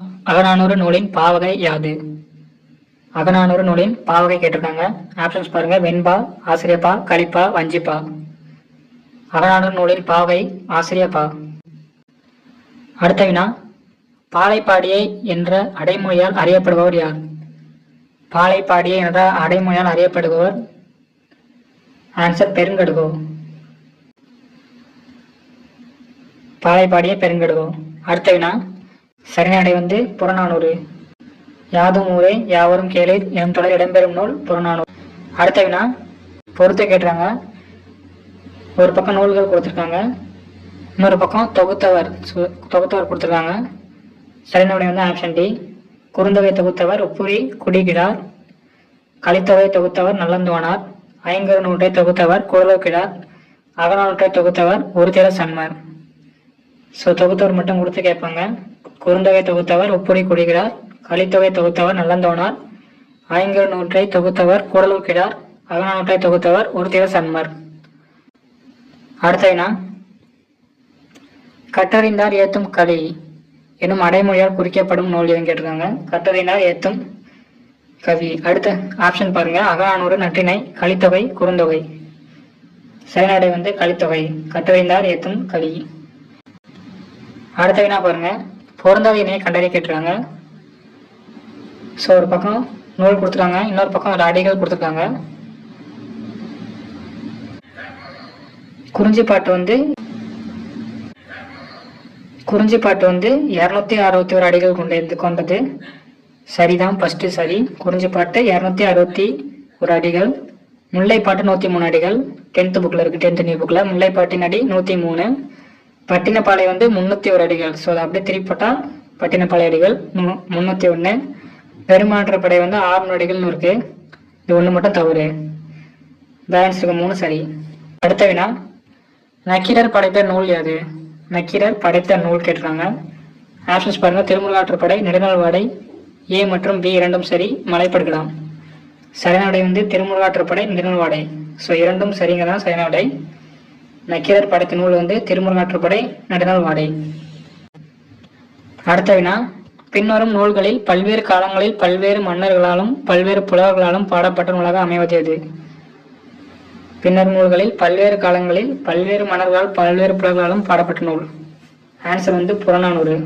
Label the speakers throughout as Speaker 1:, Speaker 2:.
Speaker 1: அகநானூறு நூலின் பாவகை யாது? அகநானூறு நூலின் பாவகை கேட்டிருக்காங்க. ஆப்ஷன்ஸ் பாருங்க. வெண்பா, ஆசிரியப்பா, கலிப்பா, வஞ்சிப்பா. அகநானூறு நூலின் பாவகை ஆசிரியப்பா. அடுத்த வினா, பாலைப்பாடியை என்ற அடைமொழியால் அறியப்படுபவர் யார்? பாலைப்பாடியை என்ற அடைமொழியால் அறியப்படுபவர் ஆன்சர் பெருங்கடுகோ. பாலைப்பாடியை பெருங்கடுகோ. அடுத்த வினா, சரியான வந்து புறநானூறு. யாதும் ஊரே யாவரும் கேளீர் எனும் தொடர் இடம்பெறும் நூல் புறநானூறு. அடுத்த வினா, பொறுத்து கேட்டுறாங்க. ஒரு பக்கம் நூல்கள் கொடுத்துருக்காங்க, இன்னொரு பக்கம் தொகுத்தவர் கொடுத்துருக்காங்க. சரியான விடை வந்து ஆப்ஷன் டி. குறுந்தொகை தொகுத்தவர் உப்புரி குடிகிறார். கலித்தொகை தொகுத்தவர் நல்லந்துவனார். ஐங்கரு நூற்றை தொகுத்தவர் குடலோக்கிடார். அகநானூற்றை தொகுத்தவர் ஒருதிர சன்மர். ஸோ தொகுத்தவர் மட்டும் கொடுத்து கேட்பாங்க. குறுந்தொகை தொகுத்தவர் உப்புரி குடிகிறார். கலித்தொகை தொகுத்தவர் நல்லந்தோனார். ஐங்கரு நூற்றை தொகுத்தவர் குடலூக்கிடார். அகநானூற்றை தொகுத்தவர் ஒருதிர சன்மர். அடுத்த வினா, கற்றறிந்தார் ஏத்தும் களி எனும் அடைமொழியால் குறிக்கப்படும் நூல் எதுன்னு கேட்டிருக்காங்க. கற்றறிந்தார் ஏத்தும் கவி. அடுத்த ஆப்ஷன் பாருங்க. அகநானூறு, நற்றிணை, கலித்தொகை, குறுந்தொகை. சரியான வந்து கலித்தொகை. கற்றறிந்தார் ஏத்தும் களி. அடுத்த வினா பாருங்க. பொருந்தாத இணையை கண்டறிய கேட்டிருக்காங்க. ஸோ ஒரு பக்கம் நூல் கொடுத்துருக்காங்க, இன்னொரு பக்கம் ஒரு அடிகள் கொடுத்துருக்காங்க. குறிஞ்சிப்பாட்டு வந்து 261 அடிகள் கொண்டது. சரிதான், ஃபர்ஸ்ட் சரி. குறிஞ்சிப்பாட்டு 261 அடிகள். முல்லைப்பாட்டு 103 அடிகள். 10th புக்ல இருக்கு, 10th நியூ புக்ல. முல்லைப்பாட்டின் அடி 103. பட்டினப்பாலை வந்து 301 அடிகள். ஸோ அதை அப்படியே திருப்பிட்டா பட்டினப்பாலை அடிகள் 301. பெருமாற்றப்படை வந்து 600 அடிகள்னு இருக்கு. இது ஒன்று மட்டும் தவறு. பேலன்ஸ் இருக்கு 3 சரி. அடுத்த வினா, நக்கீரர் படைத்த நூல் யாது? நக்கீரர் படைத்த நூல் கேட்டிருக்காங்க. ஆப்ஷன்ஸ் பாருங்க. திருமுருகாற்றுப்படை, நெடுநாள்வாடை. ஏ மற்றும் பி இரண்டும் சரி. மலைப்படுகலாம். சரியான விடை வந்து திருமுருகாற்றுப்படை, நெடுநாள்வாடை. ஸோ இரண்டும் சரிங்கதான் சரியான விடை. நக்கீரர் படைத்த நூல் வந்து திருமுருகாற்றுப்படை, நெடுநாள்வாடை. அடுத்த வினா, பின்வரும் நூல்களில் பல்வேறு காலங்களில் பல்வேறு மன்னர்களாலும் பல்வேறு புலவர்களாலும் பாடப்பட்ட நூலாக அமைவது எது? பின்னர் நூல்களில் பல்வேறு காலங்களில் பல்வேறு மன்னர்களால் பல்வேறு புலவர்களாலும் பாடப்பட்ட நூல். ஆன்சர் வந்து புறநானூறு.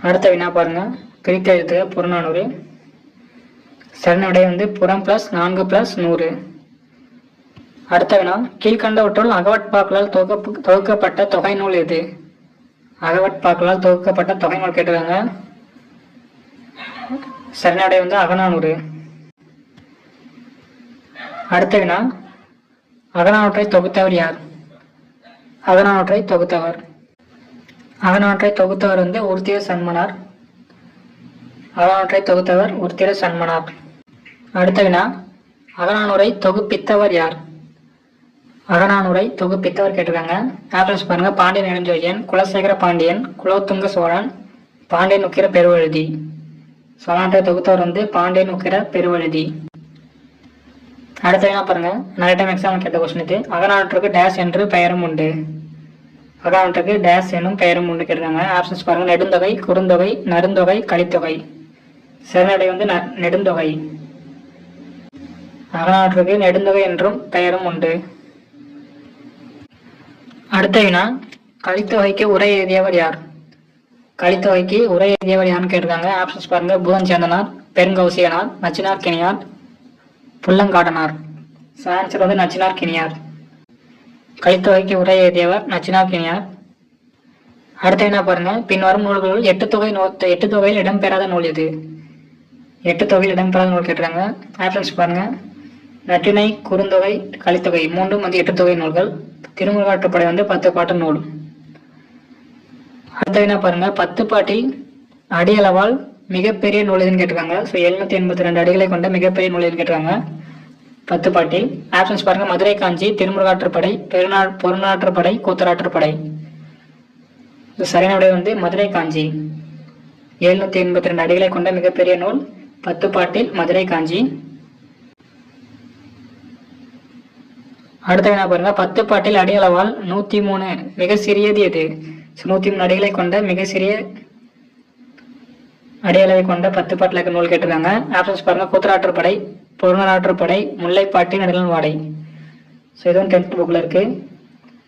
Speaker 1: அடுத்த வினா பாருங்க. பிரித்து எழுதுக புறநானூறு. சரியான விடை வந்து புறம் + 4 + 100. அடுத்த வினா, கீழ்கண்டவற்றுள் அகவட்பாக்களால் தொகுக்கப்பட்ட தொகை நூல் எது? அகவட்பாக்களால் தொகுக்கப்பட்ட தொகை நூல் கேட்டிருக்காங்க. சரியான விடை வந்து அகநானூறு. அடுத்த வினா, அகநானூற்றை தொகுத்தவர் யார்? அகநானூற்றை தொகுத்தவர் வந்து ஒருத்திர சன்மனார். அகநானூற்றை தொகுத்தவர் ஒருத்திர சன்மனார். அடுத்த வினா, அகநானூரை தொகுப்பித்தவர் யார்? அகநானூரை தொகுப்பித்தவர் கேட்டிருக்காங்க. ஆப்ஷன்ஸ் பாருங்க. பாண்டியன் நெடுஞ்செழியன், குலசேகர பாண்டியன், குலோத்துங்க சோழன், பாண்டியன் உக்கிர பெருவழுதி. அகநானூற்றை தொகுத்தவர் வந்து பாண்டியன் உக்கிர பெருவழுதி. அடுத்த வினா பாருங்க. நிறைய டைம் எக்ஸாம் கேட்ட கொஸ்டின் இது. அகநானூற்றுக்கு டேஸ் என்று பெயரும் உண்டு. அகநானூற்றுக்கு டேஸ் என்னும் பெயரும் உண்டு கேட்டிருக்காங்க. ஆப்ஷன்ஸ் பாருங்க. நெடுந்தொகை, குறுந்தொகை, நறுந்தொகை, கலித்தொகை. சரியான விடை வந்து நெடுந்தொகை. அகநானூற்றுக்கு நெடுந்தொகை என்றும் பெயரும் உண்டு. அடுத்த வினா, கலித்தொகைக்கு உரை எழுதியவர் யார்? கலித்தொகைக்கு உரை எழுதியவர் யாருன்னு கேட்டிருக்காங்க. ஆப்ஷன்ஸ் பாருங்க. பூதஞ்சேந்தனார், பெருங்கௌசிகனார், நச்சினார் கிணியார், புல்லங்காடனார். ஆன்சர் வந்து நச்சினார் கிணியார். கலித்தொகைக்கு உரை எழுதியவர் நச்சினார் கிணியார். அடுத்த வினா பாருங்க. பின்வரும் நூல்களுள் 8 தொகையில் இடம்பெறாத நூல் எது? 8 தொகையில் இடம்பெறாத நூல் கேட்டிருக்காங்க. ஆப்ஷன்ஸ் பாருங்க. நற்றிணை, குறுந்தொகை, கலித்தொகை மூன்றும் வந்து 8 தொகை நூல்கள். திருமுருகாற்றுப்படை வந்து 10 பாட்டு நூல். அடுத்த வினா பாருங்க. 10 பாட்டில் அடியளவால் மிகப்பெரிய நூல் எதுன்னு கேட்டிருக்காங்க. ஸோ 782 அடிகளை கொண்ட மிகப்பெரிய நூல் எதுன்னு கேட்டிருக்காங்க 10 பாட்டில். ஆப்ஷன்ஸ் பாருங்க. மதுரை காஞ்சி, திருமுருகாற்றுப்படை, பொருநாற்றுப்படை, கூத்தராற்றுப்படை. சரியான விடை வந்து மதுரை காஞ்சி. 782 அடிகளை கொண்ட மிகப்பெரிய நூல் 10 பாட்டில் மதுரை காஞ்சி. அடுத்த வினா பாருங்க. 10 பாட்டில் அடியளவால் 103 மிக சிறியது எது? 103 அடிகளை கொண்ட மிக சிறிய அடியளவை கொண்ட 10 பாட்டில் இருக்க நூல் கேட்டிருக்காங்க. ஆப்ஷன்ஸ் பாருங்க. கூத்தராற்றுப்படை, பொருணராற்றுப்படை, முல்லைப்பாட்டு, நெடுநல் வாடை. ஸோ இதுவும் 10th புக்கில் இருக்கு.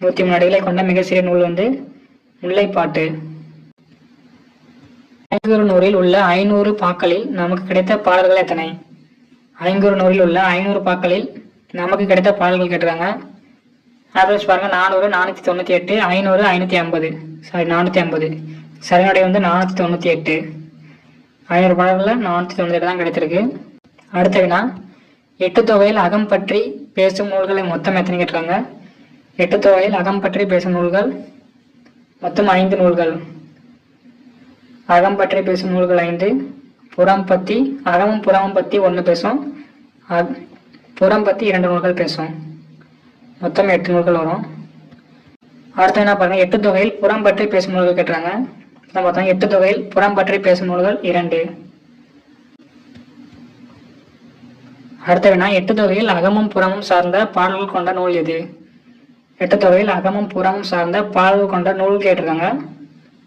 Speaker 1: 103 அடிகளை கொண்ட மிக சிறிய நூல் வந்து முல்லைப்பாட்டு. 500 நூறில் உள்ள 500 பாக்களில் நமக்கு கிடைத்த பாடல்கள் எத்தனை? 500 நூறில் உள்ள 500 பாக்களில் நமக்கு கிடைத்த பாடல்கள் கேட்டிருக்காங்க. ஆப்ஷன்ஸ் பாருங்க. 400, 498, 500, 550. சாரி 450. சரிநடை வந்து 498. 500 பாடல்களில் 498 தான் கிடைத்திருக்கு. அடுத்த வினா, எட்டு தொகையில் அகம் பற்றி பேசும் நூல்களை மொத்தம் எத்தனை கேட்டிருக்காங்க? எட்டு தொகையில் அகம் பற்றி பேசும் நூல்கள் மொத்தம் 5 நூல்கள். அகம் பற்றி பேசும் நூல்கள் 5. புறம் பத்தி, அகமும் புறமும் பத்தி 1 பேசும், புறம் பத்தி 2 நூல்கள் பேசும். மொத்தம் 8 நூல்கள் வரும். அடுத்து என்ன பாருங்க, எட்டு தொகையில் புறம் பற்றி பேசும் நூல்கள் கேட்டுறாங்க. மொத்தம் 8 தொகையில் புறம் பற்றி பேசும் நூல்கள் 2. அடுத்த வினா, எட்டு தொகையில் அகமும் புறமும் சார்ந்த பாடல்கள் கொண்ட நூல் எது? எட்டு தொகையில் அகமும் புறமும் சார்ந்த பாடல்கள் கொண்ட நூல் கேட்டிருக்காங்க.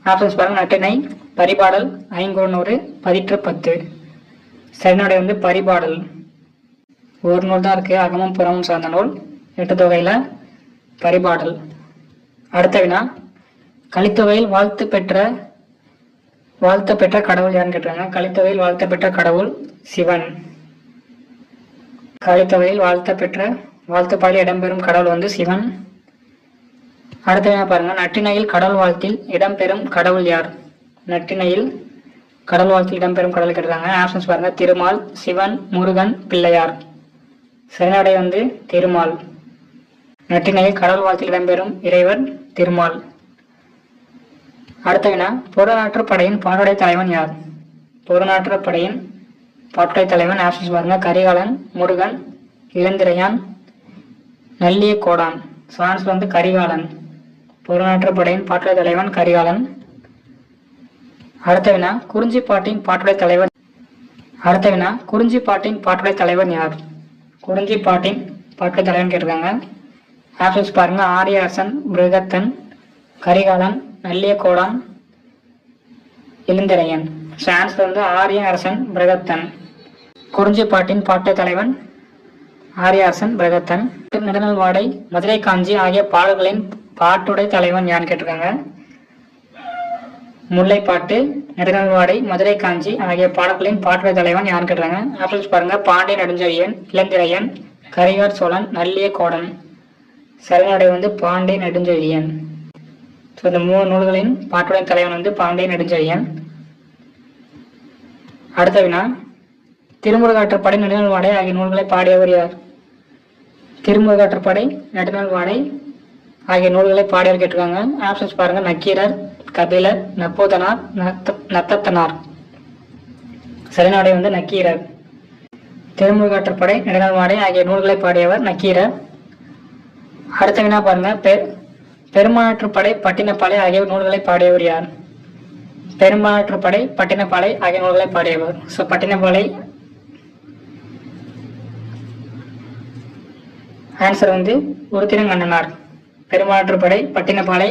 Speaker 1: ஆப்ஷன்ஸ் பாருங்க. நட்டிணை, பரிபாடல், ஐங்குறுநூறு, பதிற்று 10. சரிநடை வந்து பரிபாடல். ஒரு நூல் தான் இருக்கு அகமும் புறமும் சார்ந்த நூல். எட்டு தொகையில பரிபாடல். அடுத்த வினா, கலித்தொகையில் வாழ்த்து பெற்ற கடவுள் யாருன்னு கேட்டாங்க. கலித்தொகையில் வாழ்த்து பெற்ற கடவுள் சிவன். கலித்தொகையில் வாழ்த்து பாடல் இடம்பெறும் கடவுள் வந்து சிவன். அடுத்த வினா பாருங்க, நட்டினையில் கடவுள் வாழ்த்தில் இடம்பெறும் கடவுள் யார்? நட்டினையில் கடவுள் வாழ்த்தில் இடம்பெறும் கடவுள் கேட்டாங்க. ஆப்ஷன்ஸ் பாருங்க. திருமால், சிவன், முருகன், பிள்ளையார். சரிநடை வந்து திருமால். நட்டினையில் கடவுள் வாழ்த்தில் இடம்பெறும் இறைவர் திருமால். அடுத்த வினா, புறநாற்று படையின் பாட்டுடை தலைவன் யார்? புறநாற்று படையின் பாட்டுடை தலைவன். ஆப்ஷன்ஸ் பாருங்க. கரிகாலன், முருகன், இளந்திரையான், நல்லிய கோடான். ஆன்சர் வந்து கரிகாலன். புறநாற்று படையின் பாட்டுடை தலைவன் கரிகாலன். அடுத்த வினா, குறிஞ்சிப்பாட்டின் பாட்டுடை தலைவன். அடுத்த வினா, குறிஞ்சிப்பாட்டின் பாட்டுடை தலைவன் யார்? குறிஞ்சிப்பாட்டின் பாட்டுடை தலைவன் கேட்டிருக்காங்க. ஆப்ஷன்ஸ் பாருங்க. ஆரியரசன், பிருகத்தன், கரிகாலன், நல்லிய கோடான், இளந்திரையன். ஆன்சர் வந்து ஆரிய அரசன், பிருகத்தன். குறிஞ்சிப்பாட்டின் பாட்டுடை தலைவன் ஆரியரசன், பிருகத்தன். நெடுநல் வாடை, மதுரை காஞ்சி ஆகிய பாடல்களின் பாட்டுடை தலைவன் யான்னு கேட்டிருக்காங்க. முல்லைப்பாட்டு, நெடுநல் வாடை, மதுரை காஞ்சி ஆகிய பாடல்களின் பாட்டுடை தலைவன் யான்னு கேட்டிருக்காங்க. ஆப்ஷன்ஸ் பாருங்க. பாண்டிய நெடுஞ்செழியன், இளந்திரையன், கரிகார் சோழன், நல்லிய கோடன். சரிநடை வந்து பாண்டிய நெடுஞ்செழியன். ஸோ இந்த 3 நூல்களின் பாட்டுடை தலைவன் வந்து பாண்டிய நெடுஞ்செழியன். அடுத்த வினா, திருமுருகாற்றுப்படை, நெடுநல் வாடை ஆகிய நூல்களை பாடியவர் யார்? திருமுருகாற்றுப்படை, நெடுநல் வாடை ஆகிய நூல்களை பாடியவர் கேட்டிருக்காங்க. ஆப்ஷன்ஸ் பாருங்க. நக்கீரர், கபிலர், நப்போதனார், நத்தத்தனார். சரிநடை வந்து நக்கீரர். திருமுருகாற்றுப்படை, நெடுநல் வாடை ஆகிய நூல்களை பாடியவர் நக்கீரர். அடுத்த வினா பாருங்க. பெருமானாற்றுப்படை, பட்டினப்பாலை ஆகிய நூல்களை பாடியவர் யார்? பெருமானாற்றுப்படை, பட்டினப்பாலை ஆகிய நூல்களை பாடியவர். ஸோ பட்டினப்பாலை ஆன்சர் வந்து உருத்திரங்கண்ணனார். பெருமானாற்றுப்படை, பட்டினப்பாலை